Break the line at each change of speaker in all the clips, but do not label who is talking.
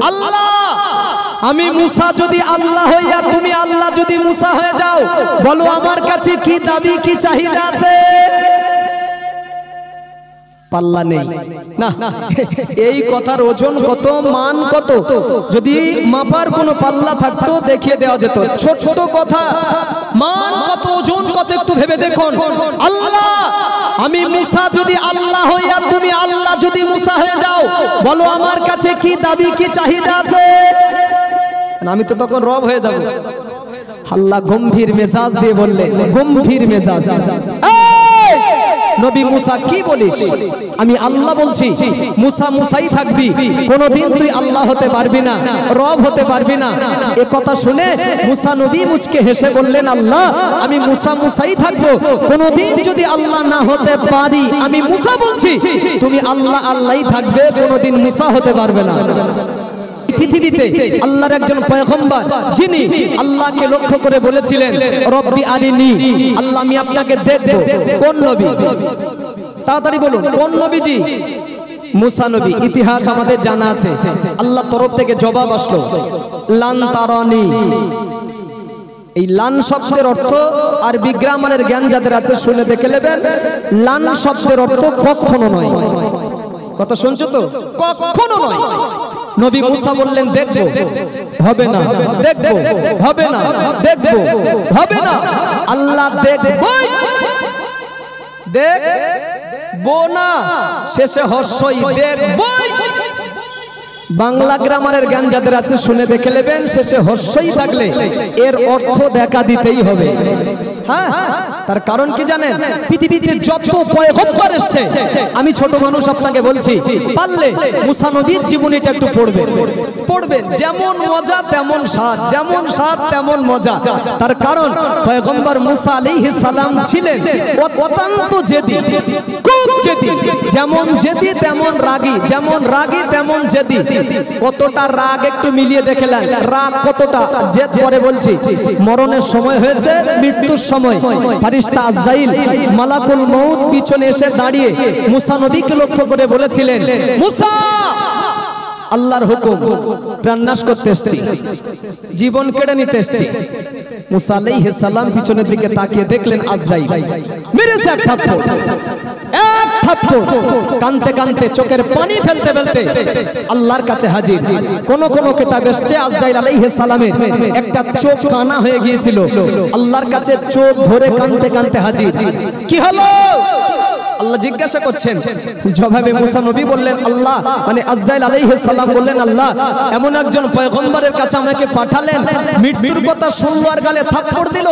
আল্লাহ আমি মুসা যদি আল্লাহ হইয়া তুমি আল্লাহ যদি মুসা হয়ে যাও, বলো আমার কাছে কি দাবি কি চাহিদা আছে? পাল্লা নেই না। এই কথার ওজন কত, মান কত, যদি মাপার কোনো পাল্লা থাকতো দেখিয়ে দেওয়া যেত। ছোট কথা, মান কত, ওজন কত, একটু ভেবে দেখুন। আল্লাহ আমি মুসা যদি আল্লাহ হইয়া তুমি আল্লাহ যদি মুসা হয়ে যাও, বলো আমার কাছে কি দাবি কি চাহিদা আছে? আমি তো তখন রব হয়ে যাব। আল্লাহ গম্ভীর মেজাজ দিয়ে বললেন, গম্ভীর মেজাজ, নবী মুসা কি বলিস? আমি আল্লাহ বলছি, মুসা মুসাই থাকবি, কোনদিন তুই আল্লাহ হতে পারবি না, রব হতে পারবি না। এ কথা শুনে মুসা নবী মুচকে হেসে বললেন, আল্লাহ আমি মুসা মুসাই থাকবো, কোনদিন যদি আল্লাহ না হতে পারি, আমি মুসা বলছি তুমি আল্লাহ আল্লাহই থাকবে, কোনদিন মুসা হতে পারবে না। পৃথিবীতে আল্লাহর একজন পয়গম্বর যিনি আল্লাহকে লক্ষ্য করে বলেছিলেন, রব্বি আরিনি, আল্লাহ আমি আপনাকে দেখব। কোন নবী? তাড়াতাড়ি বলুন, কোন নবীজি? মুসা নবী। ইতিহাস আমাদের জানা আছে। আল্লাহর তরফ থেকে জবাব আসলো, লান তারানি। এই লান শব্দের অর্থ আরবি গ্রামারের জ্ঞান যাদের আছে শুনে দেখে নেবেন। লান শব্দের অর্থ কখনো নয়। কথা শুনছো তো? কখনো নয়। নবী মুসা বললেন দেখবো, হবে না, দেখবো, হবে না, দেখবো, হবে না। আল্লাহ দেখবই, দেখবো না, শেষে হর্ষই দেখবই। বাংলা গ্রামারের জ্ঞান যাদের আছে শুনে দেখে নেবেন, শেষে হর্ষই থাকলে এর অর্থ দেখা দিতেই হবে। হ্যাঁ, তার কারণ কি জানেন? পৃথিবীতে যত পয়গম্বর এসেছে, আমি ছোট মানুষ আপনাকে বলছি, পারলে মুসা নবীর জীবনীটা একটু পড়বেন। যেমন মজা তেমন স্বাদ, যেমন স্বাদ তেমন মজা। তার কারণ পয়গম্বর মুসা আলাইহিস সালাম ছিলেন অত্যন্ত জেদি, খুব জেদি। যেমন জেদি তেমন রাগী, যেমন রাগী তেমন জেদি। কতটা রাগ একটু মিলিয়ে দেখলেন, রাগ কতটা জেদ। পরে বলছি, মরণের সময় হয়েছে, মৃত্যুর সময় ফেরেশতা আজরাইল মালাকুল মউত পিছনে এসে দাঁড়িয়ে মুসা নবীকে লক্ষ্য করে বলেছিলেন, মুসা আল্লাহর হুকুম, প্রাণনাশ করতে এসেছি, জীবন কেড়ে নিতে এসেছি। মুসা আলাইহিস সালাম পিছনের দিকে তাকিয়ে দেখলেন আজরাইল মেরেছে এক থাপ্পড়, এক থাপ্পড়। কানতে কানতে চোখের পানি ফেলতে ফেলতে আল্লাহর কাছে হাজির। কোন কোন কিতাবে এসেছে আজরাইল আলাইহিস সালামের একটা চোখ কানা হয়ে গিয়েছিল। আল্লাহর কাছে চোখ ধরে কানতে কানতে হাজির। কি হলো? আল্লাহ জিজ্ঞাসা করছেন। জবাবে মুসা নবী বললেন, আল্লাহ মানে আজরাইল আলাইহিস সালাম বললেন, আল্লাহ এমন একজন পয়গম্বরের কাছে আমাকে পাঠালেন, মৃত্যুর কথা শুনলো আর গালে থাপ্পড় দিল,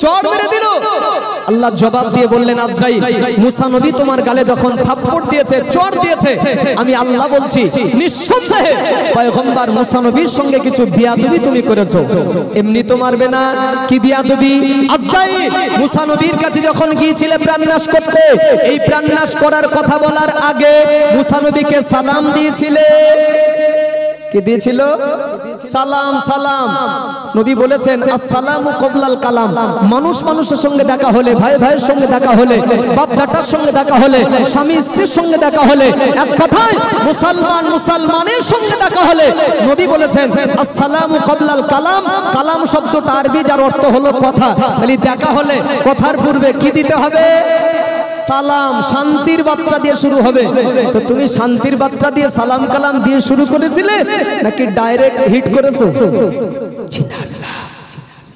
চড় মেরে দিল। আল্লাহ জবাব দিয়ে বললেন, আজরাইল মুসা নবী তোমার গালে যখন থাপ্পড় দিয়েছে, চড় দিয়েছে, আমি আল্লাহ বলছি নিঃসন্দেহে পয়গম্বর মুসা নবীর সঙ্গে কিছু বিয়াদবি তুমি করেছো। এমনি তো মারবে না, কি বিয়াদবি? আজরাইল মুসা নবীর কাছে যখন গিয়েছিলে প্রাণনাশ করতে, এই প্রাণনাশ করার কথা বলার আগে মুসা নবীকে সালাম দিয়েছিলে। কি দিয়েছিল? সালাম। সালাম নবী বলেছেন, আসসালামু কবলাল কালাম। মানুষ মানুষের সঙ্গে দেখা হলে, ভাই ভাইয়ের সঙ্গে দেখা হলে, বাপ বেটার সঙ্গে দেখা হলে, স্বামী স্ত্রীর সঙ্গে দেখা হলে, এক কথায় মুসলমান মুসলমানের সঙ্গে দেখা হলে নবী বলেছেন আসসালামু কবলাল কালাম। কালাম শব্দটা আরবি, যার অর্থ হলো কথা। তাহলে দেখা হলে কথার পূর্বে কি দিতে হবে? সালাম। শান্তির বার্তা দিয়ে শুরু হবে। তো তুমি শান্তির বার্তা দিয়ে সালাম কালাম দিয়ে শুরু করেছিলে নাকি ডাইরেক্ট হিট করেছো?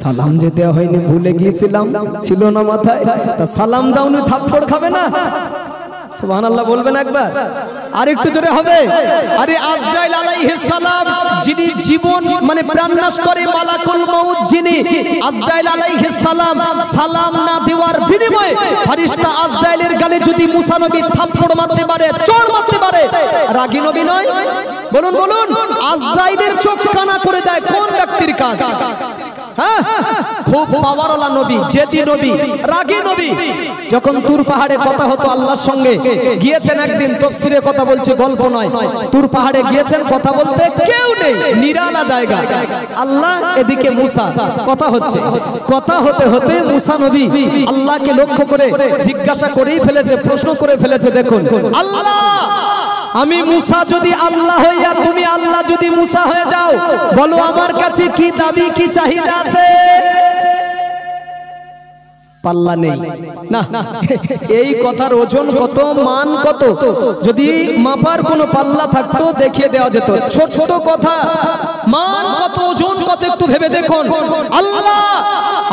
সালাম যে দেওয়া হয়নি, ভুলে গিয়েছিলাম, ছিল না মাথায়। তা সালাম দাওনি, থাপ্পড় খাবে না? সুবহানাল্লাহ বলবেন একবার, আর একটু জোরে হবে। আরে আজরাইল আলাইহিস সালাম যিনি জীবন মানে প্রাণনাশ করে, মালাকুল মউত যিনি, আজরাইল আলাইহিস সালাম সালাম না দেওয়ার বিনিময়ে ফেরেশতা আজরাইলের গালে যদি মুসা নবী থাপ্পড় মারতে পারে, চড় মারতে পারে, রাগী নবী নয়? বলুন বলুন, আজরাইলের চোখ কানা করে দেয় কোন ব্যক্তির কাজ? হ্যাঁ, খুব পাওয়ারওয়ালা নবী, জেদি নবী, রাগী নবী। যখন তুর পাহাড়ে কথা হতো আল্লাহর সঙ্গে, গিয়েছেন একদিন, তাফসীরে কথা বলছে, গল্প নয়। তুর পাহাড়ে গিয়েছেন, কথা বলতে কেউ নেই, নিরালা জায়গা। আল্লাহ এদিকে মুসা, কথা হচ্ছে। কথা হতে হতে মুসা নবী আল্লাহকে লক্ষ্য করে জিজ্ঞাসা করেই ফেলেছে, প্রশ্ন করে ফেলেছে। দেখুন, আল্লাহ আমি মুসা যদি আল্লাহ হইয়া তুমি আল্লাহ যদি মুসা হয়ে যাও, বলো আমার কাছে কি দাবি কি চাহিদা আছে? পাল্লা নেই না। এই কথার ওজন কত, মান কত, যদি মাপার কোনো পাল্লা থাকতো দেখিয়ে দেওয়া যেত। ছোট কথা, মান কত, ওজন কত, একটু ভেবে দেখুন। আল্লাহ,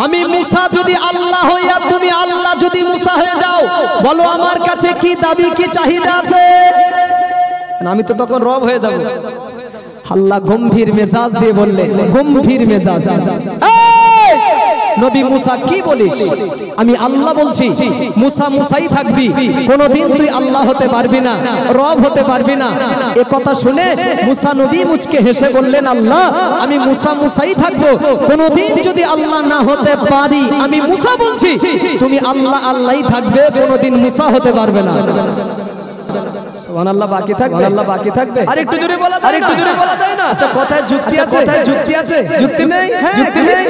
আমি মুসা যদি আল্লাহ হইয়া তুমি আল্লাহ যদি মুসা হয়ে যাও, বলো আমার কাছে কি দাবি কি চাহিদা আছে? আমি তো তখন রব হয়ে যাব। আল্লাহ গম্ভীর মেজাজ দিয়ে বললেন, গম্ভীর মেজাজ, নবী মুসা কি বলিস? আমি আল্লাহ বলছি, মুসা মুসাই থাকবি, কোনদিন তুই আল্লাহ হতে পারবি না, রব হতে পারবি না। এ কথা শুনে মুসা নবী মুচকে হেসে বললেন, আল্লাহ আমি মুসা মুসাই থাকবো, কোনদিন যদি আল্লাহ না হতে পারি, আমি মুসা বলছি তুমি আল্লাহ আল্লাহই থাকবে, কোনদিন মুসা হতে পারবে না। সুবহানাল্লাহ, বাকি থাকবে, সুবহানাল্লাহ বাকি থাকবে। আরেকটু জোরে বলা যায়, আরেকটু জোরে বলা যায় না? আচ্ছা কথায় যুক্তি আছে, কথায় যুক্তি আছে, যুক্তি নেই, যুক্তি নেই,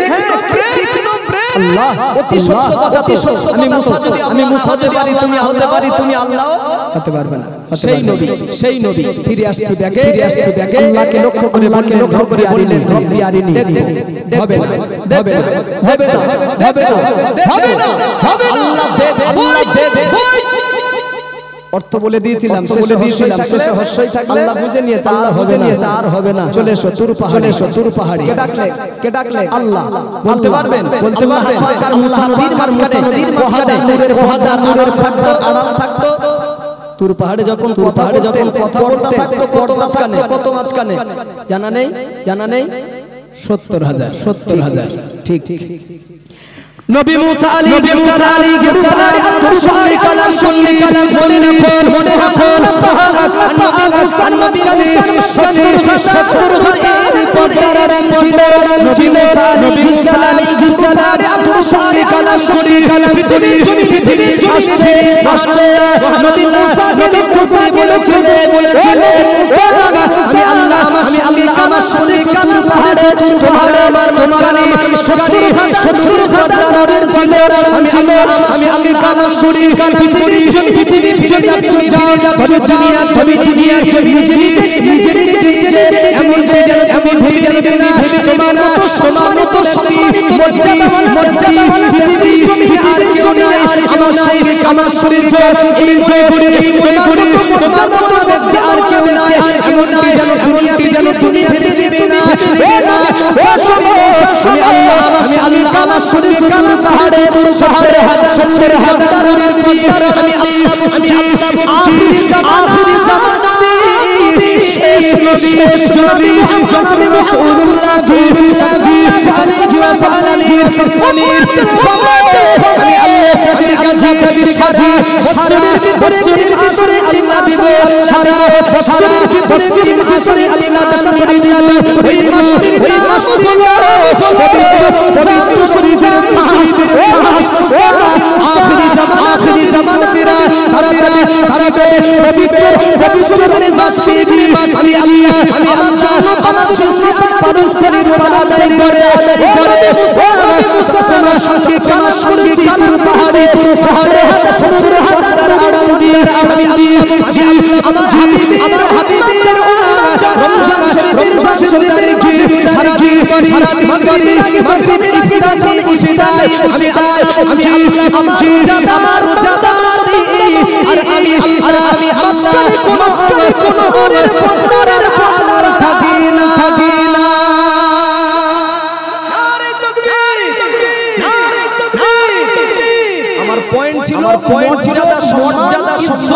আল্লাহ অতি সত্য কথা, অতি সত্য কথা। আমি মুসা যদি তুমি হতে পারি, তুমি আল্লাহ হতে পারবে না। সেই নবী, সেই নবী ফিরে আসছে ব্যাকে, ফিরে আসছে ব্যাকে, আল্লাহকে লক্ষ্য করে, আল্লাহকে লক্ষ্য করে বললেন, রব্বি আরিনি, হবে না, হবে না, হবে না, হবে না, হবে না, হবে না, আল্লাহ দেব, আল্লাহ দেব। অর্থ বলে দিয়েছিলাম, শেষে দিয়েছিলাম, শেষে হর্ষই থাকবে। আল্লাহ বুঝে নিয়েছে, আর হবে না, আর হবে না। চলে এসো তুর পাহাড়ে, চলে এসো তুর পাহাড়ে। কে ডাকলে, কে ডাকলে? আল্লাহ। বলতে পারবেন, বলতে পারবেন? আল্লাহ নবীর মাঝখানে, নবীর মাঝখানে নূরের পর্দা, নূরের থাকতো, আড়াল থাকতো। তুর পাহাড়ে যখন, তুর পাহাড়ে যখন কথা বলতে থাকতো, কত মাঝখানে, কত মাঝখানে জানা নেই, জানা নেই, 70,000, 70,000। ঠিক ঠিক। নবী মুসা আলাইহিস সালাম আল্লাহ শুনলি কালাম, শুনলি কালাম, মনে রাখুন, মনে রাখুন। নবী মুসা এর পর্দার ছিল, নবী মুসা আলাইহিস সালাম আল্লাহ শুনলি কালাম, শুনলি কালাম, পৃথিবীর জমিনে আসছে, আসছে। নবী মুসা বলেছিলেন, বলেছিলেন, আমি আল্লাহ, আমি আল্লাহ আমার শুনলি কালাম পাহাড়ে, তোমার আমার, তোমার আমার মাঝখানে 70,000 আমি আল্লাহ, আমি আল্লাহ কালাম শুনি, পৃথিবীর জমিনে তুমি যাও, দুনিয়া জমি দুনিয়া জমি নিজে এমন জায়গা তুমি ভেবে যাবে না, তোমার তো সম্মানিত মর্যাদা পৃথিবীর জমিনে আর কেউ নাই, আমার সঙ্গে আমার শরীর এই জয়পুরে তোমার মতো ব্যক্তি আর কেউ নাই, এমন নাই যেন দুনিয়াতে দেবে না, আমি আল্লাহ কালাম শুনি, কালাম পাহাড়ে, পাহাড়ে হাজার 70,000 আমি আল্লাহ বলছি, আখিরি জামানা শেষ নবী, নবী মুহাম্মদ রাসূলুল্লাহ সাল্লাল্লাহু আলাইহি ওয়াসাল্লাম, আমি আল্লাহ তাদের কাছে, তাদের কাছে বছরের ভিতরে আল্লাহ দিব, সারা বছরের ভিতরে আল্লাহ দান করে দিলেন। ওই মাস পবিত্র শরীফের মাস, আখিরি জামানাতেরা তারা পবিত্র শরীফের মাস পেয়ে আমি আল্লাহ, আমি আল্লাহ আমার পারস্যের পালাদারি করে তোমার সঙ্গে কালাম করেছি, কালাম পাহাড়ে, পাহাড়ে 70,000 আড়াল দিয়ে আমি আল্লাহ, আমার হাবিবের রমজান শরীফের মাস তারিখে সারা দিন মাগরিবে ইফতার ইশতায় আমি আল্লাহ বলছি, আমার রোজাদার আর আমি আল্লাহ মাঝখানে কোনো ওরের পন্ডরের আলার থাকি না, থাকি না। নারে তাকবীর, নারে তাকবীর। আমার পয়েন্ট ছিল, মর্যাদা সম্মান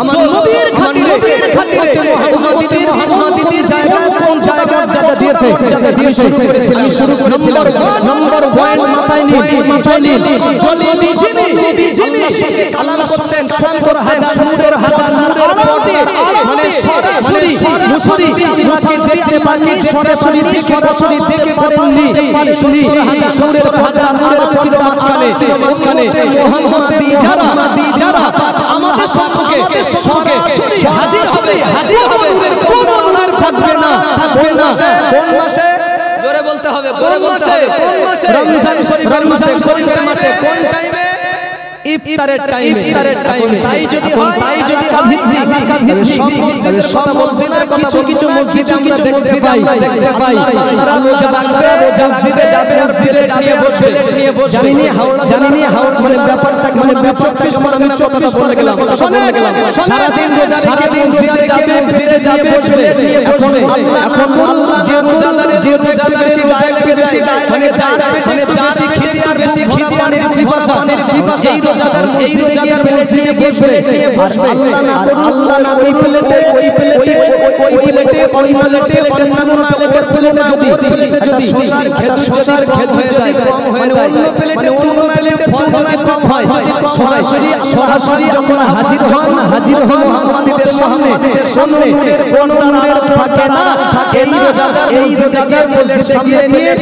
আমার নবীর খাতিরে, মুহাম্মাদিদের জায়গা, কোন জায়গা জায়গা দিয়েছে, জায়গা দিয়ে শুরু করেছিলাম, নম্বর পয়েন্ট মাথায় নিন, জলিলি যিনি আল্লাহর কালাম করতেন 70,000 নূরের পর্দা, মানে সরাসরি মুসাকে দেখতে পাকে সরাসরি দেখে পারেননি, শুনি 70,000 নূরের ছিল মাঝখানে মুহাম্মাদি যারা আমাদের সঙ্গে সরাসরি হাজির হবে, নূরের কোনো নূরের থাকবে না, থাকবে না। কোন মাসে? জোরে বলতে হবে, কোন মাসে? কোন মাসে? রমজান শরীফের মাসে, কোন টাইমে? ইফতারের টাইমে তাই যদি হয় সব মসজিদের কথা কিছু মসজিদে আমরা দেখতে পাই রোজা রাখবে মসজিদে যাবে মসজিদে নিয়ে বসবে জানিনি হাওড়া মানে ব্যাপারটা মানে 24 মানে আমি 24 বলে গেলাম সারা দিন রোজা রেখে মসজিদে যাবে নিয়ে বসবে এখন যে রোজাদার বেশি মানে যার পেটে বেশি খিদে আর বেশি পানির পিপাসা এই রোজাদার মসজিদে গিয়ে বসবে আল্লাহ না ওই প্লেটে অন্যান্য প্লেটের তুলনায় যদি শশার ক্ষেত যদি কম হয়ে যায় অন্য প্লেটের তুলনায় কম হয় সরাসরি যখন হাজির হন মুহাম্মাদীদের সামনে কোনো নূরের থাকে না এই রোজাদার মসজিদে সামনে নিয়ে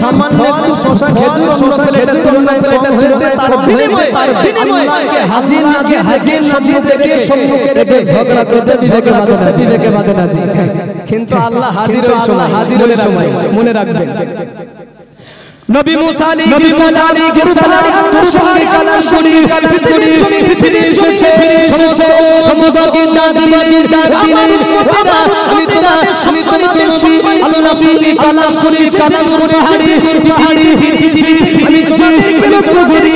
সামান্য একটু শশা খেজুর প্লেটের তুলনায় কম হয়ে যায় তার বিনিময়ে হাজির সম্মুখে রেখে ঝগড়া করতে বিবেকে বাধে না কিন্তু আল্লাহ হাজিরের সময় মনে রাখবেন নবী মুসা আলাইহিস সালাম আল্লাহর সঙ্গে কালাম ফিরে এসেছে সমস্ত কিন্না দিলেন আমি তোমাদের আল্লাহ নবী কালাম করে পাহাড়ি আমি তোমাদেরকে লক্ষ্য করি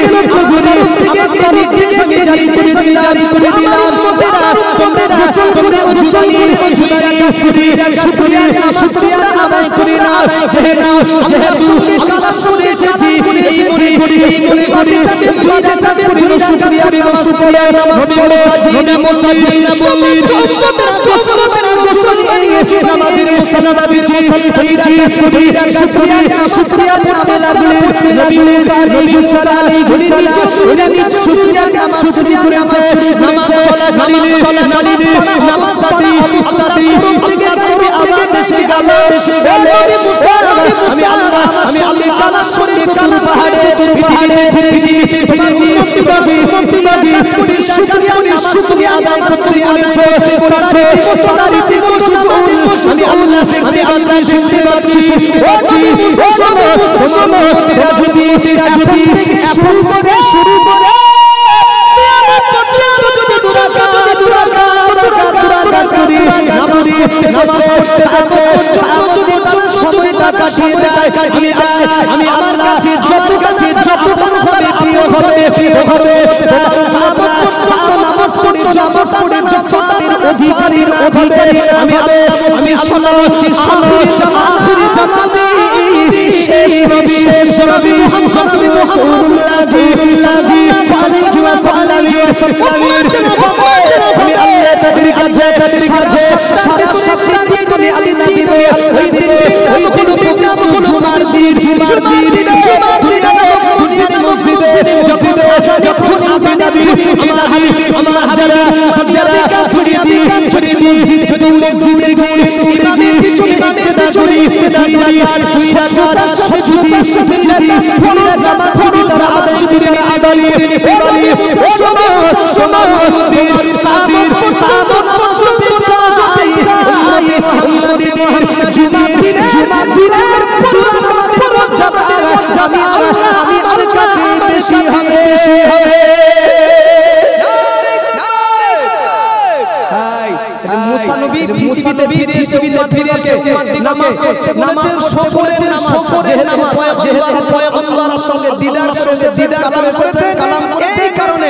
আমার তরফ থেকে আমি জারি করে দিলাম তোমরা উজুদানি শুকরিয়া আদায় করে না যেহেতু আল্লাহ শুনে এসেছি এই মনে করি শুকরিয়া নবী মুসা আমাদের মুসলমান দিয়েছি শুকরিয়া করতে লাগলেন নবী মুসা আলাইহিস সালাম উনি শুকরিয়া করেছে নামাজ পড়া আল্লাহ থেকে আওয়াজ এসে গেল নবী মুসা আমি আল্লাহ কালাম করে তোর পাহাড়ে শুকরিয়া আদায় করতে বলেছে তোরা রীতিমতো আমি আল্লাহ শুনতে পাচ্ছি শোনো যদি শুরু করে আমি আল্লাহ যত প্রিয় হবে নামাজ পড়ে অধিকারীর আমি আল্লাহ আখিরি জামাতে শেষ নবী মুহাম্মদ রাসূলুল্লাহ সাল্লাল্লাহু আলাইহি ওয়াসাল্লাম আমি আল্লাহ তাদের কাছে সারা সপ্তাহে তুমি আল্লাহ দিবে ওই দিন প্রোগ্রাম জুমার দিন মসজিদে যখন নবী আমার হাজারা ছড়িয়ে দি মসজিদে গিয়ে ইমামের পিছনে ইক্তেদা করি দুই রাকাত সুজুদি পুরা জামাত তারা আদায় করে শোনো দিন কাদির নামাজ মুহাম্মাদীদের জুমার দিনের পুরা নামাজের মর্যাদা আমি আল্লাহর কাছে বেশি হবে মুসা নবী পৃথিবীতে ফিরে এসে নামাজ পড়তে বলেছেন শকরের নামাজ যেহেতু পয়গম্বরের সঙ্গে দিদার কালাম করেছেন এই কারণে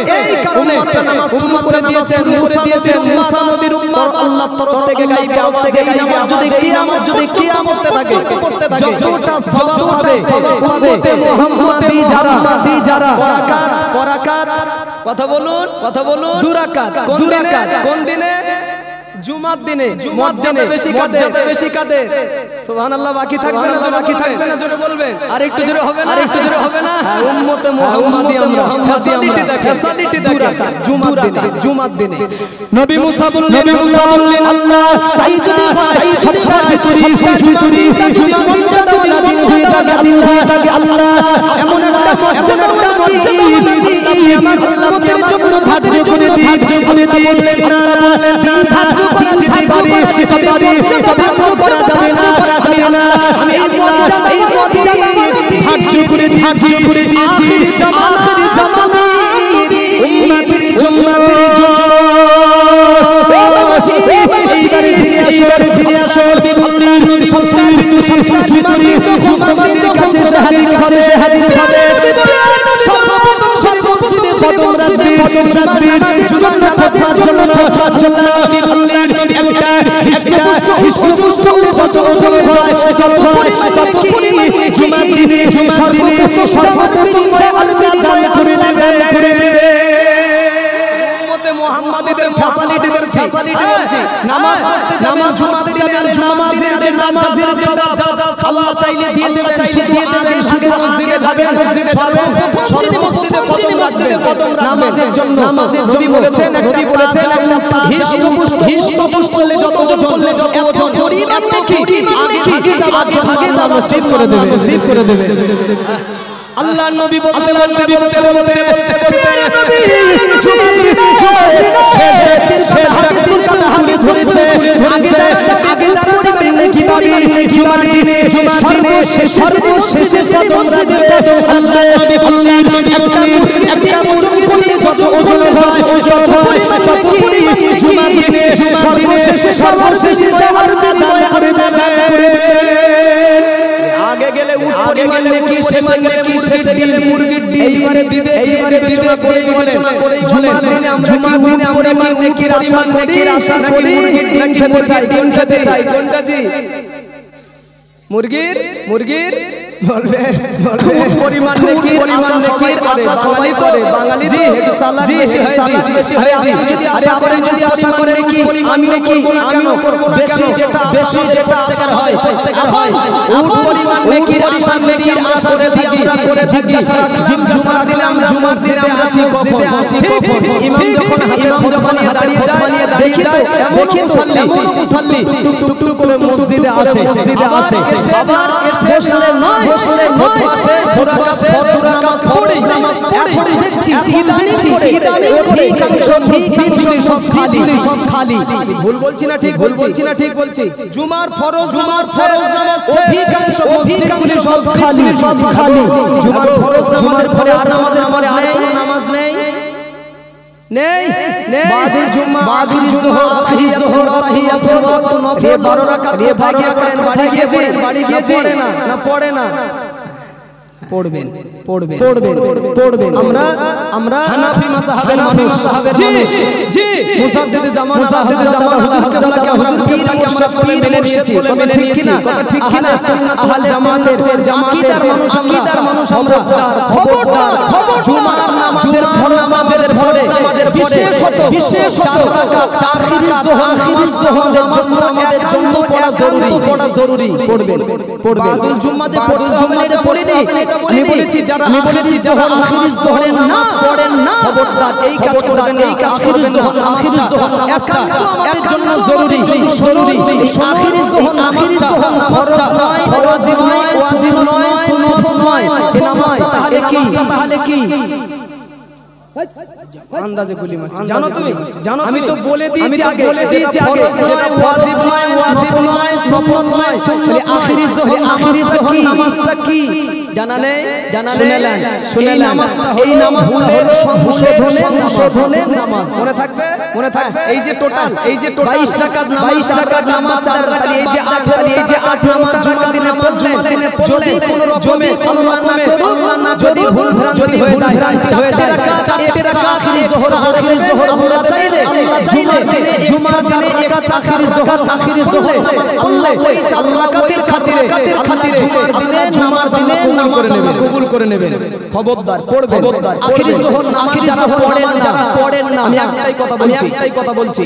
উম্মতটা নামাজ শুরু করে দিয়েছেন মুসা নবীর উম্মত আল্লাহর তরফ থেকে গাইবে এই নামাজ যদি কিয়ামতে থাকে যতটা সওয়াব হবে উম্মতে মুহাম্মাদি যারা রাকাত কথা বলুন দুরাকাত কোন দিনে জুমার দিনে মর্যাদা বেশি কাদের সুবহানাল্লাহ বাকি থাকবে না জোরে বলবেন আর একটু জোরে হবে না উম্মতে মুহাম্মাদি আমরা ফ্যাসিলিটি দেখেন জুমার দিনে নবী মুসা বললেন আল্লাহ তাই যদি হয় সপ্তাহের ভিতরে যদি মর্যাদা দিন হয়ে থাকে আল্লাহ এমন একটা মর্যাদা দিন আমার উম্মতের জন্য ধার্য করে দিন ধার্য আমি মুহাম্মাদীদের ফ্যাসিলিটিদের ফ্যাসিলিটি বলছি নামাজ পড়তে যাবেন জুমাতে দিনে আর নামাজের নামাজের যা আল্লাহ চাইলে দিয়ে দেবেন দিয়ে দেবেন শুধু মসজিদে যাবেন মসজিদে যাবেন মসজিদে কদম রাখবেন নামাজের জন্য নামাজের নবী বলেছেন হিষ্ট করলে যতজন করলে যত পরিমাণ নাকি আগে আল্লাহ নসিব করে দেবে আল্লাহ নবী বলতে প্রিয় নবী আগে দাঁড়াবেন নাকি ভাবি জুমার দিনে সর্বশেষে কদম রাখবে আল্লাহ নবী বললেন একটা মুরগি করলে যত ওজন হয় যত পরিমাণ জুমার দিনে সর্বশেষে আল্লাহ দান করে দেবেন আগে গেলে উট পরিমাণ নাকি শেষে গেলে মুরগির ডিম এইবারে বিবেচনা করে জুমার দিনে আমরা পরিমাণ নেকির আশা করি মুরগির ডিম খেতে চাই কোনটা জি মুরগির বলবে পরিমাণ নেকির আশা সবাই করে বাঙালি জি সালাদ বেশি হয় যদি আশা করেন কি আমি কি করব না কেন বেশি যেটা আশা হয় উট পরিমাণ নেকির আশা করে দিয়ে আমরা করে জিজ্ঞাসা জুমার দিনে আমরা আসি কখন ইমাম যখন দাঁড়িয়ে যায় দেখি তো এমন মুসাল্লি টুকটুক করে মসজিদে আসে আবার বসলে নয় বসে ফজর নামাজ পড়ে এখন দেখছি ইদানিং করে সব খালি ভুল বলছি না ঠিক বলছি জুমার ফরজ নামাজ অধিকাংশ মসজিদগুলি সব খালি জুমার ফরজ নামাজের পরে আর নামাজ নেই বাদুল জুম্মা বাদুল যোহর যোহর তাহিয়াতুল ওয়াক্ত নফল 12 রাকাত বাড়ি গিয়ে পড়ে না পড়বেন আমরা হানাফি মাযহাবের মানুষ জি মুসাদ্দিদে জামান আল্লাহ হুজুর পীরকে আমরা মেনে নিয়েছি ঠিক কি না সুন্নাত ওয়াল জামাতের মানুষ আমরা খবরদার জুমার নামাজের পরে বিশেষত 4 রাকাত আখিরি যোহরের জন্য পড়া জরুরি পড়বেন বাদুল জুম্মাতে পড়িনি আমি বলেছি যারা আখিরি যোহরের না পড়েন না খবরদার এই কাজ করবেন আখিরি যোহর নামাজটা আমাদের জন্য জরুরি আখিরি যোহর নামাজটা ফরজ নয় ওয়াজিব নয় সুন্নাত নয় এই নামাজটা তাহলে কি আন্দাজে গুলি মারছি জানো আমি তো বলে দিয়েছি আগে ফরজ নয় ওয়াজিব নয় সুন্নাত নয় আখিরি যোহর নামাজটা কি জানা নেই শুনেলেন এই নামাজটা হলো সংশোধনের নামাজ মনে থাকবে এই যে টোটাল 22 রাকাত নামাজ 4 রাকাত এই যে 8 নামাজ জুমার দিনে যদি কোনো রকমে আল্লাহ না যদি ভুল ভ্রান্তি হয়ে যায় 4 রাকাত আখিরি যোহর আল্লাহ চাইলে জুমার দিনে একা আখিরি যোহর আল্লাহ ওই 4 রাকাতের খাতিরে জুমার দিনে নামাজ কবুল করে নেবেন খবরদার পড়বেন আখিরি যোহর নামাজ যারা পড়েন না আমি একটাই কথা বলছি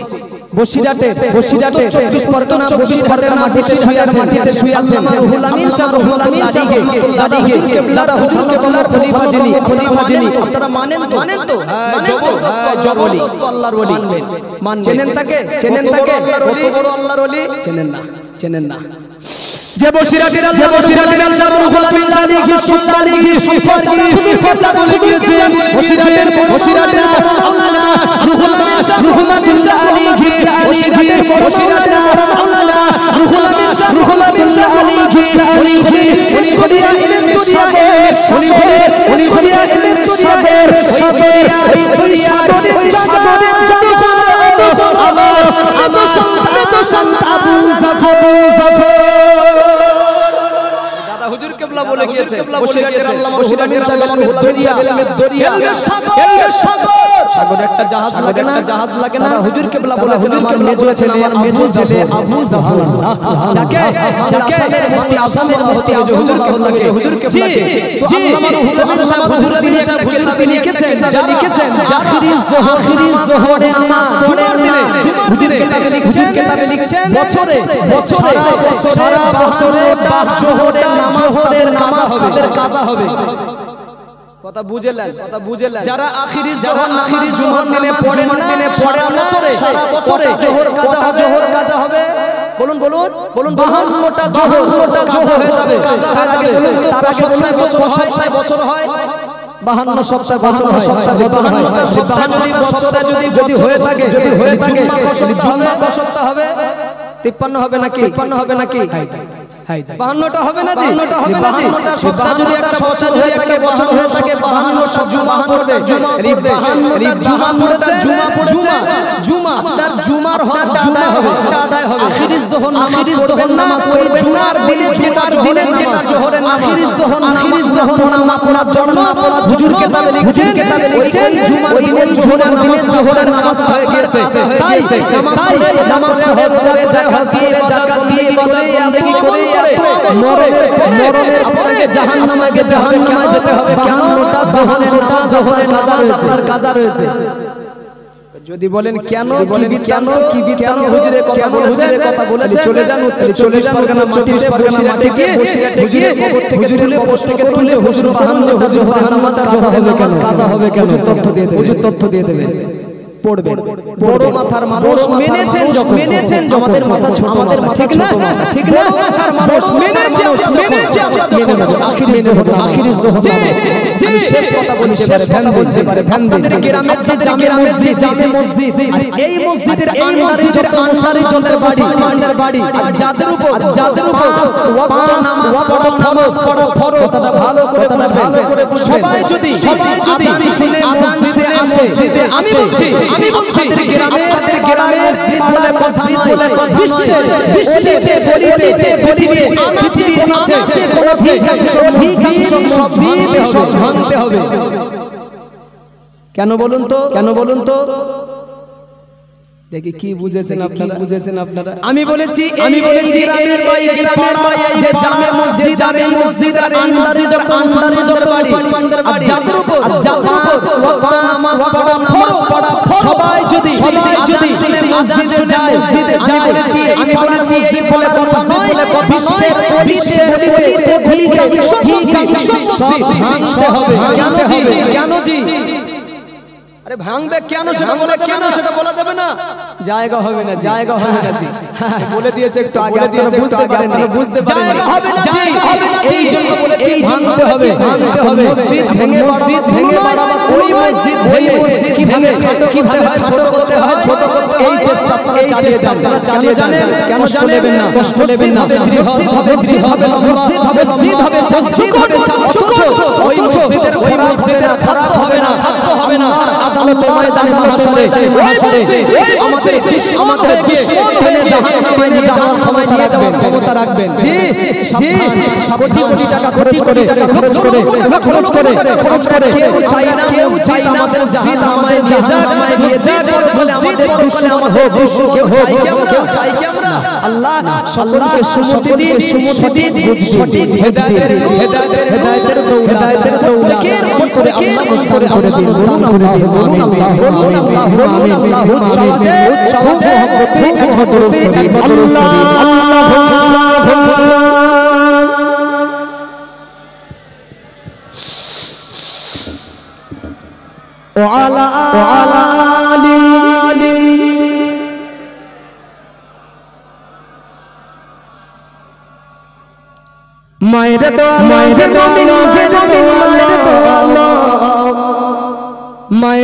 বসিরাটে 24 পরগনা বসিরহাটের মাটিতে শুয়ে আছেন রুহুল আমিন দাদাকে দাদা হুজুর কেবলার খলিফা যিনি আপনারা মানেন তো জবরদস্ত আল্লাহর ওলি মানবেন চেনেন তাকে বড় আল্লাহর ওলি চেনেন না যে বসিরাটের আল্লাহ রুহুল আমিন দাদাকে সম্পর্কে কথা বলে দিয়েছে বসিরাটের আল্লাহ না রুহুল আমিন দাদাকে আল্লাহ রুহুল আমিন দাদাকে উনি কবিরা ইলমের সাগর উনি কবিরা ইলমের সাগর ওই সাগরের আমার এত শান্ত আবু জাফর দাদা হুজুর কেবলা কেবলা বলে গিয়েছে বসিরহাটের আল্লামা বসিরহাটের আল্লামা দরিয়া সাগর একটা জাহাজ লাগে না হুজুর কেবলা বলেছেন আমার মেজো ছেলে আবু সুবহানাল্লাহ যাকে আসামের মুফতি হুজুর কেবলাকে জি আল্লামা হুজুর তিনি লিখেছেন আখিরি যোহরে নামাজ জুমার দিনে হুজুর কেতাবে লিখছেন বছরে সারা বছরে 5 যোহরের নামাজ তাদের কাজা হবে। কথা বুঝলেন যারা আখিরি জোহর দিনে পড়েন বছরে সারা বছরে জোহর কাজা হবে। বলুন 52টা জোহর হয়ে যাবে বলুন তো তার আগে বছর বছর হয় 52 সপ্তাহ বছর হয় 52 যদি হয়ে থাকে জুম্মা ক সপ্তাহ হবে 53 হবে নাকি 52টা হবে না জি 52টা সপ্তাহ যদি একটা বছর হয়ে থাকে 52টা জুমা পড়বে জুমা তার জুমার আদায় হবে আখিরি যোহর নামাজ ওই জুমার দিনে যেটা জোহরের আখিরি যোহর নামাজ পড়ার জন্য হুজুর কেতাবে লিখছেন ওই জুমার দিনে জোহরের নামাজ হয়ে গিয়েছে তাই নামাজ পড়ে হজ করে যাকাত দিয়ে বলে আদায় করে মরণের পরে জাহান্নামে যেতে হবে কেন জোহরের কাজা রয়েছে যদি বলেন কেন হুজুরের কথা বলেছেন চলে যান উত্তরে 40 পরগনা মাটিতে গিয়ে হুজুরের পোস্ট থেকে তুলে হুজুর বলুন যে হুজুর নামাজ কাজা হবে কেন হুজুর তথ্য দিয়ে দেবেন পড়বেন বড় মাথার মানুষ মেনেছেন আমাদের মাথা ছোট ঠিক না মাথার মানুষ মেনেছে আমরা তখন আখিরি যোহর আমি শেষ কথা বলছি আপনাদের গ্রামের যে জামে মসজিদ এই মসজিদের আনসারী যত মুসলমানদের বাড়ি আর যাদের উপর ওয়াক্ত নামাজ পড়া ফরজ কথাটা ভালো করে সবাই যদি আযান শুনে মসজিদে আসে আমি বলছি গ্রামের মসজিদ বলে কথা গলিতে আনাচে সব ভাঙতে হবে। কেন বলুন তো দেখি কি বুঝেছেন আপনারা আমি বলেছি গ্রামের যে জামে মসজিদ আর এই মসজিদের আনসারী যত মুসলমানদের বাড়ি যাদের উপর ওয়াক্ত নামাজ পড়া সবাই যদি শুনে মসজিদে যায় আমি বলেছি এই বলে কথা নয় বিশ্বের গলিতে সব ভাঙতে হবে কেন জি আরে ভাঙবে কেন সেটা বলা যাবে না জায়গা হবে না জি বলে দিয়েছে একটু আগে বুঝতে পারেন জায়গা হবে না এই জন্য বলেছি ভাঙতে হবে মসজিদ ভেঙে বাড়াবা ওই মসজিদ ভেঙে কিভাবে ছোট করতে হয় এই চেষ্টা আপনারা চালিয়ে জানেন কেন কষ্ট নেবেন না মসজিদ হবে ওই মসজিদের খাদ্য হবে না আদালতে ময়দানে মাহশরে আমাদের দুশমন হয়ে জাহান্নামে নিয়ে যাওয়ার ক্ষমতা রাখবেন জি কোটি টাকা খরচ করে কেউ চাই না আমাদের জাহান্নামে নিয়ে যাক বলে আমাদের দুশমন হোক কেউ চাই কি আমরা আল্লাহ সকলকে সুমতি দিয়ে সঠিক হেদায়েতের দৌলতের অন্তরে আল্লাহ অন্তরে করে দিন বলুন আল্লাহ চাওয়াতে وعلى آله মায়ের দোয়া লোগে মুমিন মায়ের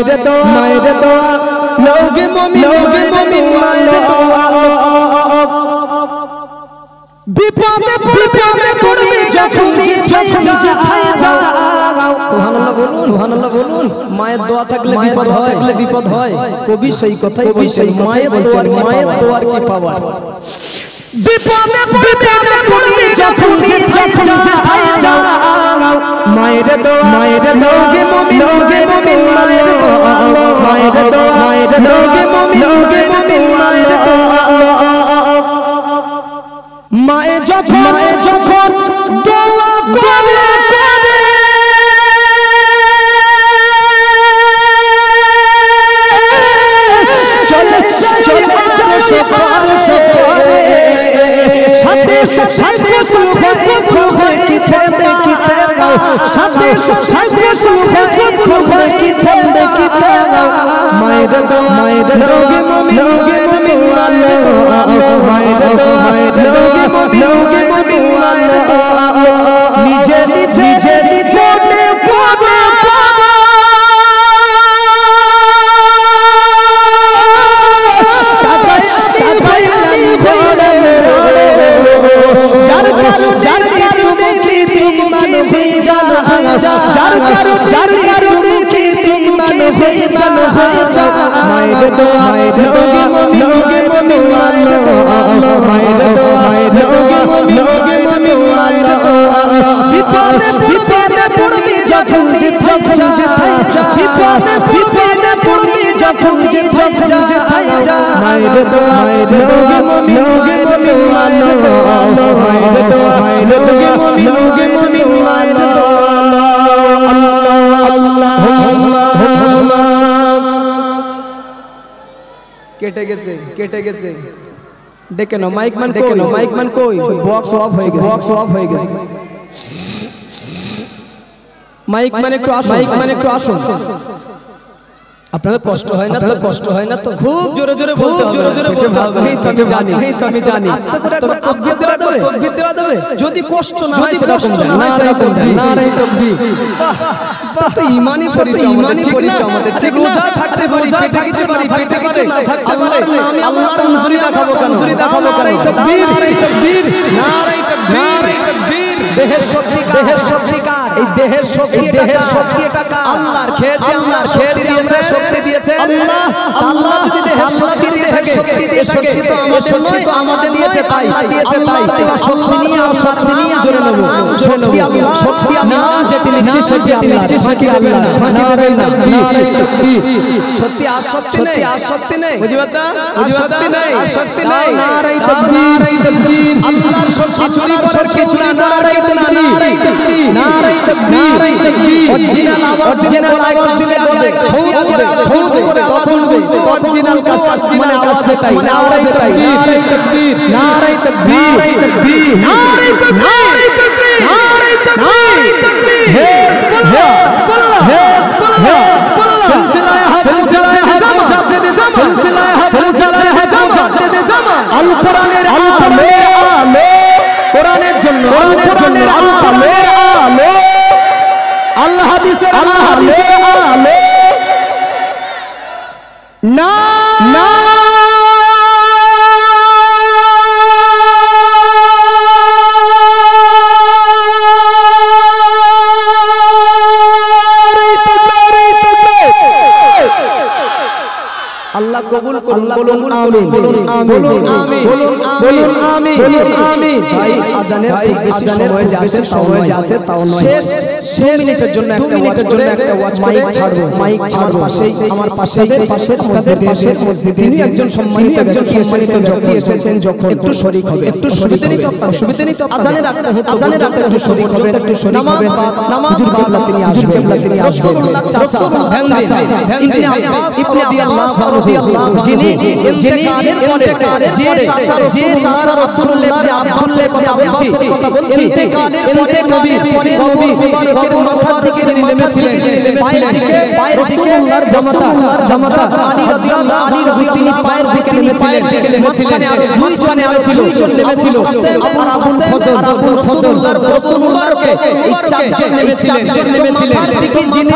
দোয়া বিপদে পড়বে যখন সুবহানাল্লাহ বলুন মায়ের দোয়া থাকলে বিপদ হয় কবি সেই কথাই বলছেন মায়ের দোয়ার কি পাওয়ার বিপদে পড়বে যখন মায়ের দোয়া মায়ের দোয়া মায়ের দোয়া মায়ের দোয়া মায়ে যখন দোয়া করে চলে সাথে মায়ের দোয়া মায়ের দোয়া নিজে নিজে নিজে কেটে গেছে ডেকে নাও মাইকম্যান কই বক্স অফ হয়ে গেছে মাইকম্যান একটু আসুন আপনাদের কষ্ট হয় না তো খুব জোরে বলতে হবে আমি জানি তাকবীর দেওয়া দেবে যদি কষ্ট না হয় নারায়ে তাকবীর তো ঈমানি পরিচয় আমাদের ঠিক রোজা থাকতে পারি কিছু না থাকতে পারে আল্লাহর হুজুরি দেখাবো নারায়ে তাকবীর দেহের শক্তিকার এই দেহের শক্তি এটা আল্লাহর খেয়েছে শক্তি দিয়েছে আল্লাহ যদি দেহের শক্তি দিয়ে থাকে শক্তি তো আমাদের দিয়েছে তাই শক্তি নিয়ে জোরে নেব শক্তি আল্লাহ যেটি নিচ্ছে সেটি দেবে না নারায়ে তাকবীর সত্যি আসক্তি নেই বুঝিবাতা শক্তি নাই নারায়ে তাকবীর আল্লাহর শক্তি চুরি করার কিছু না নারায়ে তাকবীর অরিজিনাল আওয়াজ দিলে বলে তখন বুঝবো অরিজিনাল মানে আওয়াজ এটাই নারায়ে তাকবীর আল কোরআনের কোরআনের জন্য আলো আল্লাহ হাদিসের আলো না আল্লাহ কবুল করুন বলুন আমিন ভাই আজানের বেশি সময় যাচ্ছে তাও নয় শেষ 2 মিনিটের জন্য একটা ওয়াজ মাইক ছাড়বো আমার পাশের মসজিদে তিনি একজন সম্মানিত ব্যক্তি এসেছেন যখন একটু শরীক হবে একটু অসুবিধা নেই তো আজানের রাতে একটু শরীক হবে নামাজ তিনি আসবেন রাসূলুল্লাহ চাচা ইবনে আব্বাস রাদিয়াল্লাহু যিনি ইন্তেকালের পরে যে চাচা রাসূলুল্লাহ আব্বাসের কথা বলছি ইন্তেকালের পরে নবী মুবারকের মাথা থেকে নেমেছিলেন পায়ের রাসূলুল্লাহর জামাতা আলী রাদিয়াল্লাহু আনহু তিনি পায়ের দিকে নেমেছিলেন আর দুইজন নেমেছিল আর আবুল ফজল রাসূলুল্লাহকে চাচা নেমেছিলেন মাথার দিকে যিনি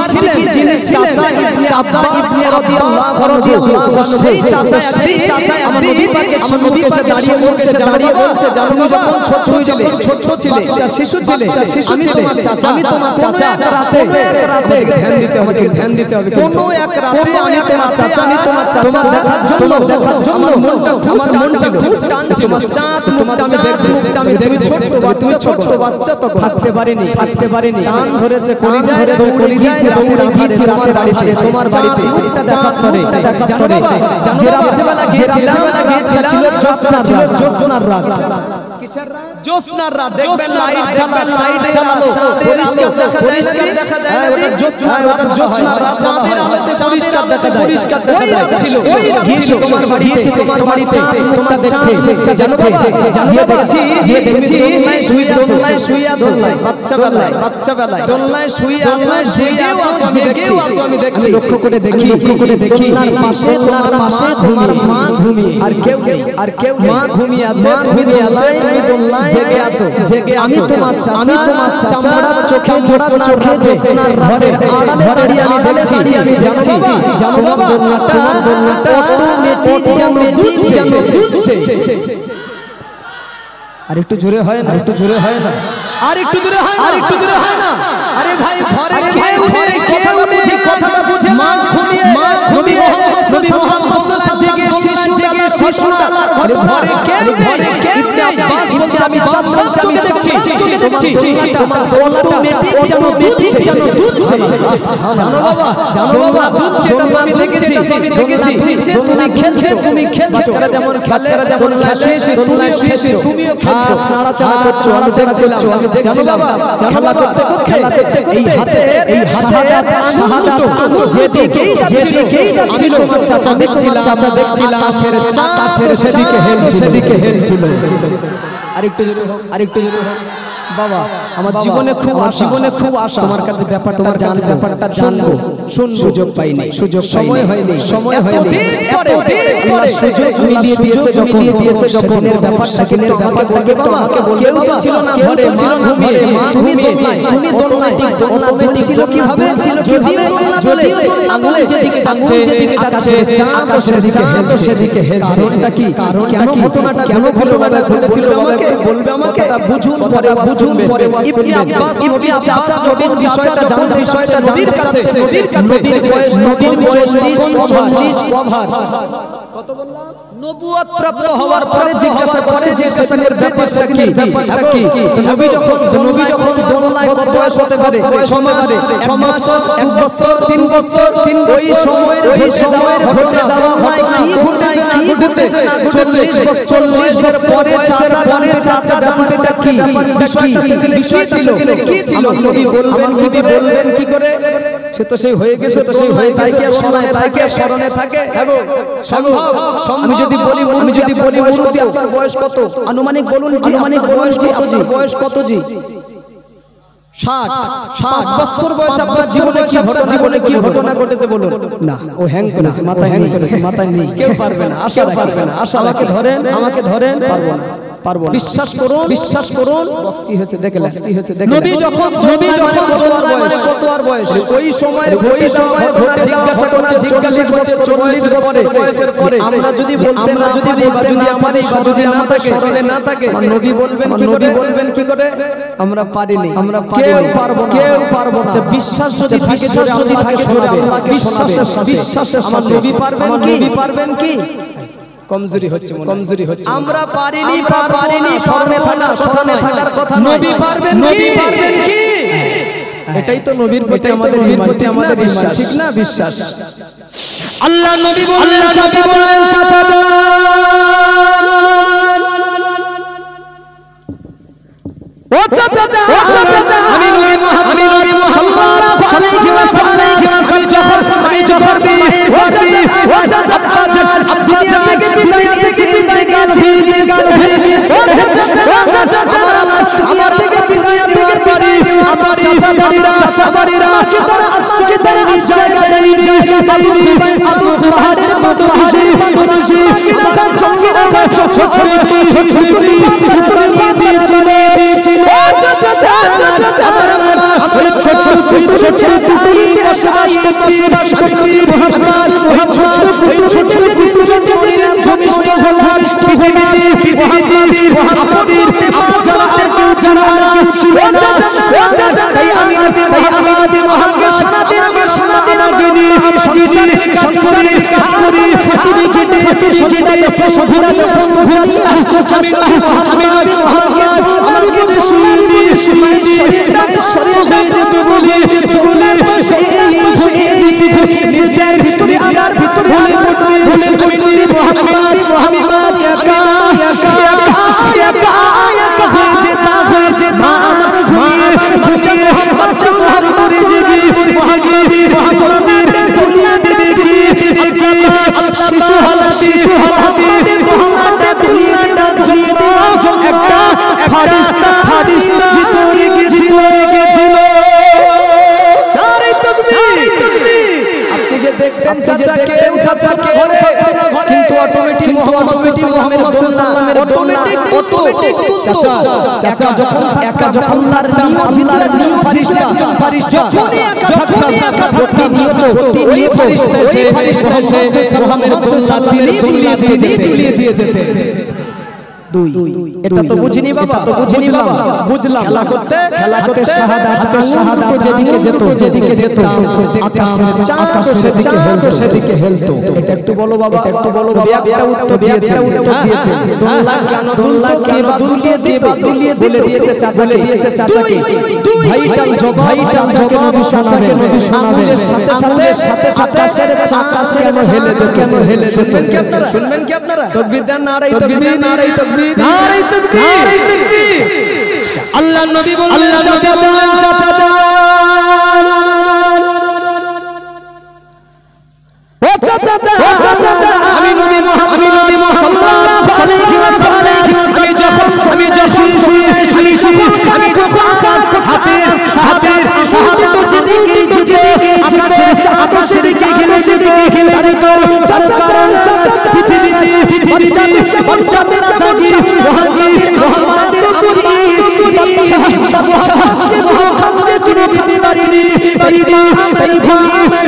ছিলেন চাচা ইবনে আব্বাস রাদিয়াল্লাহু সেই চাচা আমাদের আমার নবী এসে দাঁড়িয়ে বলছে জানো বাবা ছোট ছিলে শিশু ছিলে আমি তোমার চাচা রাতে ধ্যান দিতে হবে কোনো এক রাতে আমি তোমার চাচা দেখার জন্য আমার মনটা খুব টানছিল মুখটা আমি দেখি ছোট বাচ্চা তখন থাকতে পারিনি টান ধরেছে কলিজায় রাতের বাড়িতে তোমার বাড়িতে দেখার পরে রাত্রিবেলা গিয়েছিলাম জ্যোৎস্নার রাত জ্যোৎস্নার রাত দেখবেন লাইট চালালো পরিষ্কার দেখা যায় না জ্যোৎস্নার রাত চাঁদের আলোতে পরিষ্কার দেখা যায় ছিল গিয়েছি তোমার বাড়িতে তোমার দেখতে জানো বাবা দেখছি দোলনায় শুয়ে আছো বাচ্চাবেলায় দোলনায় শুয়ে আছো আমি দেখছি লক্ষ্য করে দেখি দোলনার পাশে তোমার মা ঘুমিয়ে আর কেউ মা ঘুমিয়ে আছে তুমি দোলনায় জেগে আছো আমি তোমার চাচা চামড়ার চোখে জ্যোৎস্নার রাতের আড়ালে আমি দেখছি জানো বাবা দোলনাটা অটোমেটিক যেন দুলছে আর একটু জোরে হয় না আর একটু দূরে হয় না আরে ভাই ঘরে কেউ নেই কথাটা বুঝে মা ঘুমিয়ে মোহাম্মদ জেগে শিশুটার ঘরে কেউ নেই বলছে আমি চোখে দেখছি তোমার দোলনাটা যেন দুলছে জানো বাবা দুলছে এটা আমি দেখেছি তুমি খেলছো বাচ্চারা যেমন দোলনায় শুয়ে তুমিও খেলছো নাড়াচাড়া করছো আমি দেখছিলাম খেলা করতে এই হাতের আঙুল যেদিকেই যাচ্ছিল তোমার চাচা দেখছিলাম আকাশের সেদিকে হেলছিল আরেকটু জোরে হোক বাবা আমার জীবনে খুব আশা তোমার কাছে ব্যাপারটা জানবো সুযোগ পাইনি সময় হয়নি সুযোগ মিলিয়ে দিয়েছে যখন এর ব্যাপারটাকে বাবা কেউ তো ছিল না ঘরে তুমি দোলনায় অটোমেটিক ছিল কিভাবে যদিও দোলনা যেদিকে যাচ্ছে আকাশের সেদিকে হেলছে কেন ঘটনাটা ঘটেছিল আমাকে বলবে আমাকে তা বুঝুন পরে ইবনে আব্বাস যখন বিষয়টা নবীর কাছে নবীর বয়স 40 কভার কত বললাম নবুয়ত প্রাপ্ত হওয়ার পরে জিজ্ঞাসা ব্যাপারটা কি তো নবী যখন দোলনায় কত বয়স হতে পারে 6 মাস 1 বছর 3 বছর ওই সময়ের ঘটনা দোলনায় কি ঘটেছে 40 বছর পরে চাচা জানতে চাচ্ছি বিষয়টা সেদিন কি ছিল নবী বলবেন কি করে সে তো সেই হয়ে গেছে তো সেই হয়ে তাই কি স্মরণে থাকে সম্ভব আমি যদি বলি মুরব্বি আপনার বয়স কত আনুমানিক বলুন বয়স কত জি 60 বছর বয়স আপনার জীবনে কি ঘটনা ঘটেছে বলুন না ও হ্যাং করেছে মাথায় নেই কেউ পারবে না আশা আমাকে ধরেন পারবো না বিশ্বাস করুন কি হয়েছে দেখলেন নবী যখন কত আর বয়স ওই সময়ের জিজ্ঞাসা করছে 40 বছরের পরে আমরা যদি আমাদের স্মরণে না থাকে নবী বলবেন কি করে আমরা পারিনি কেউ পারবো না বিশ্বাস যদি থাকে বিশ্বাসের সাথে নবী পারবেন কি কমজোরি হচ্ছে আমরা পারিনি স্মরণে থাকার কথা নবী পারবেন কি এটাই তো নবীর প্রতি আমাদের বিশ্বাস ঠিক না বিশ্বাস আল্লাহ নবী বললেন চাচা ও চাচা আমি নবী মুহাম্মদ সাল্লাল্লাহু আলাইহি ওয়াসাল্লাম আমি যখন ও চাচা দুনিয়া থেকে বিদায় নিয়েছি আমার থেকে বিদায় নেওয়ার পরে আমার চাচা বাড়িরা কি তারা জায়গা দেয়নি আবু পাহাড়ের মতো হাসি চোখে দিয়েছিল ছোট আমি নবী মুহাম্মদ আমাকে শুনিয়ে দিয়ে শরীরটাকে শরীর হয়ে যেতে বলি সেই শুনিয়ে দিয়ে ভিতরে আমার ভিতরে ভুলে করতে মুহাম্মদ একা হয়ে যেতা আমার ঘুমিয়ে মুহাম্মদ তোমার উপরে জেগে মুহাম্মদের দুনিয়া দেবে কি শিশু হালাতে মুহাম্মদের দুনিয়াটা ঝুলিয়ে দেওয়ার জন্য একটা ফারিস্তা ভিতরে গেছিল নারে তাকবীর আপনি যে দেখতেন চাচাকে ঘরে কিন্তু অটোমেটিক মুহাম্মদ সাল্লাল্লাহু আলাইহি অটোমেটিক চাচা যখন একা যখন আল্লাহর নিয়ম ফারিস্তা যখনই একা থাকতো ওই ফারিস্তা সে মুহাম্মদ সাল্লাল্লাহু আলাইহি দুলিয়ে দিয়ে যেতে দুই এটা তো বুঝিনি বাবা বুঝলাম খেলা করতে শাহাদাত যেদিকে যেত আকাশের চাঁদ সেদিকে হেলতো এটা একটু বলো বাবা একটা উত্তর দিয়েছে দুল্লা কেন দুলিয়ে বলে দিয়েছে চাচাকে ভাইটাল জবাকে নবী শোনাবে সাথে আকাশের চাঁদ কেন হেলে শুনবেন কি আপনারা তাকবীর দেন নারায়ে তাকবীর নারে তাকবীর আল্লাহর নবী বললেন চাচা আমি নবী মুহাম্মদ সাল্লাল্লাহু আলাইহি ওয়াসাল্লাম আমি যখন হাতের শাহাদাত যেদিকে আকাশের যেদিকে হেলে তার কারণ পৃথিবীতে মর্যাদা থাকি মুহাম্মাদের উপরে খান্দে কোনো খাতে পারিনি তাই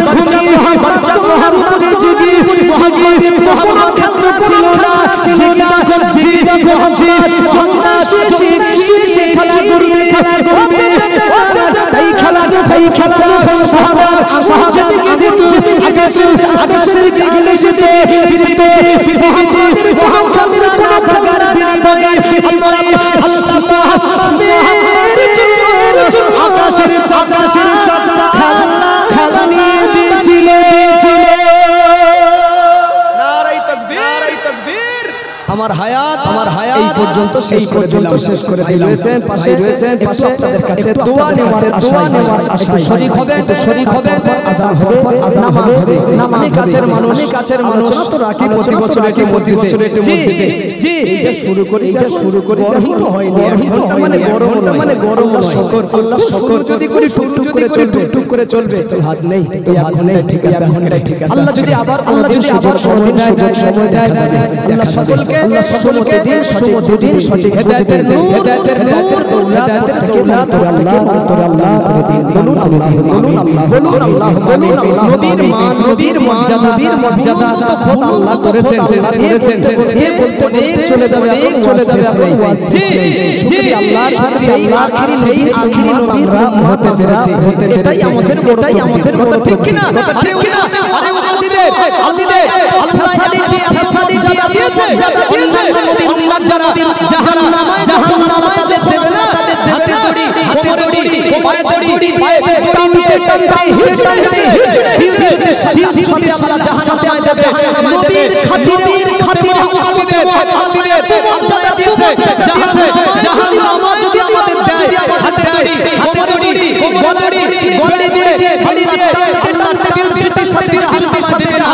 ঘুমিয়ে মুহাম্মাদের উপরে জেগে মুহাম্মাদ ছিল না জেগে মুহাম্মাদ সেই খেলা করবে তাই খেলা সাহাবা যেদিকে আকাশের যেদিকে মুহাম্মাদের কোনো থাকার বিনিময়ে আল্লাহ আকাশের খেলা নিয়ে দিয়েছিল নারে তাকবীর আমার হায়াত এই পর্যন্ত শেষ করে দিয়েছেন পাশে রয়েছেন আপনাদের কাছে দোয়া নেওয়ার আশা শরীক হবেন আযান হবে নামাজ হবে কাছের মানুষ তো রাখি প্রতি বছর একটি মসজিদে জি এই যে শুরু করি গরম তো হয়নি মানে গরম আল্লাহ শুকর যদি করি টুক করে চলবে তো হাত নেই ঠিক আছে আল্লাহ যদি আবার সময় দেয় আল্লাহ সকলকে দিন সঠিক হেদায়েতের থেকে আল্লাহ করে দিন বলুন আল্লাহ নবীর মর্যাদা তো খোদা আল্লাহ করেছেন চলে যাবে জি আল্লাহ সেই আখিরি নবীর হতে পেরেছে এটাই আমাদের কথা ঠিক কি না আরে উম্মতিদের আল্লাহ সালিটি দিয়েছে নবীর উম্মত যারা জাহান্নামে তাদের দেবে না হাতে দড়ি পায়ে দড়ি টানতে হিজড়ে সাথে আল্লাহ জাহান্নামে দেবে নবীর খাতিরে উম্মতিদের মর্যাদা দিয়েছে জাহান্নামে যদি আমাদের দেয় হাতে দড়ি গড়ি দিয়ে আল্লাহ নবীর সাথে দেবে না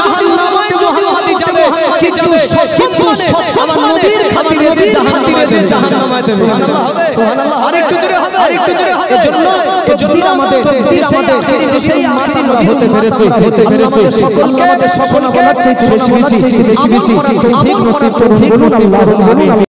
জাহান্নামে যদি যাবে কিন্তু সম্মানে নবীর খাতিরে জাহান্নামে দেবে সুবহানাল্লাহ আরেকটু জোরে হবে এজন্য আমাদের সেই মাটি আমরা হতে পেরেছে সকলকে বলার চাইতে বেশি তৌফিক নসিব করুন আল্লাহ।